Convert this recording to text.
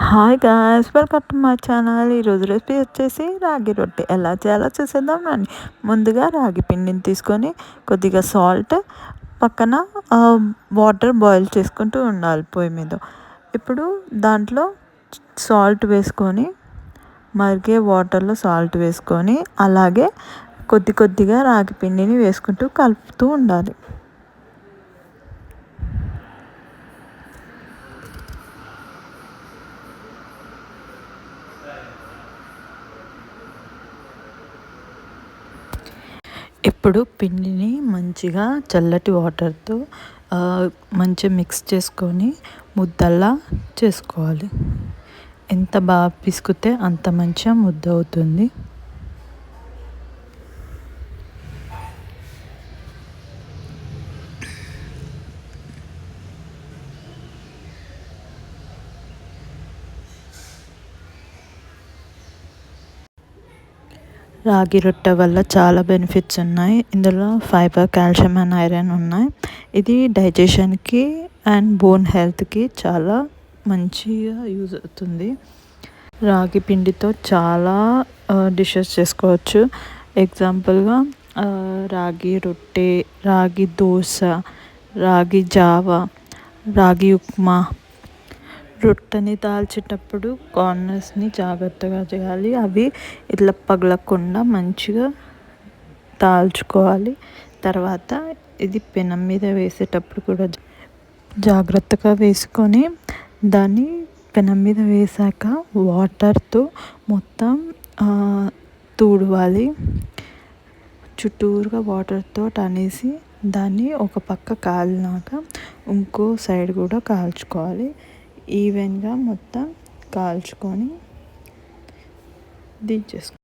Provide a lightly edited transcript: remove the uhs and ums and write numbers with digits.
Hi guys, welcome to my channel. ఈరోజు recipe వచ్చేసి రాగి రొట్టె. ఎలా చేయాలో చూసేద్దాం రండి. ముందుగా రాగి పిండిని తీసుకొని కొద్దిగా సాల్ట్ పక్కన వాటర్ బాయిల్ చేసుకుంటూ ఉండాలి పొయ్యి మీద. ఇప్పుడు దాంట్లో సాల్ట్ వేసుకొని మరిగే వాటర్లో సాల్ట్ వేసుకొని అలాగే కొద్ది కొద్దిగా రాగి పిండిని వేసుకుంటూ కలుపుతూ ఉండాలి. ఇప్పుడు పిండిని మంచిగా చల్లటి వాటర్తో మంచిగా మిక్స్ చేసుకొని ముద్దల్లా చేసుకోవాలి. ఎంత బాగా పిసికితే అంత మంచిగా ముద్ద అవుతుంది. రాగి రొట్టె వల్ల చాలా బెనిఫిట్స్ ఉన్నాయి. ఇందులో ఫైబర్, కాల్షియం అండ్ ఐరన్ ఉన్నాయి. ఇది డైజెషన్కి అండ్ బోన్ హెల్త్కి చాలా మంచిగా యూజ్ అవుతుంది. రాగి పిండితో చాలా డిషెస్ చేసుకోవచ్చు. ఎగ్జాంపుల్గా రాగి రొట్టె, రాగి దోశ, రాగి జావా, రాగి ఉప్మా. రొట్టెని దాల్చేటప్పుడు కార్నర్స్ని జాగ్రత్తగా చేయాలి. అవి ఇట్లా పగలకుండా మంచిగా దాల్చుకోవాలి. తర్వాత ఇది పెనం మీద వేసేటప్పుడు కూడా జాగ్రత్తగా వేసుకొని దాన్ని పెనం మీద వేసాక వాటర్తో మొత్తం తుడవాలి. చుట్టూరుగా వాటర్తో అనేసి దాన్ని ఒక పక్క కాలినాక ఇంకో సైడ్ కూడా కాల్చుకోవాలి. ఈవెన్గా మొత్తం కాల్చుకొని దించేసుకోవాలి.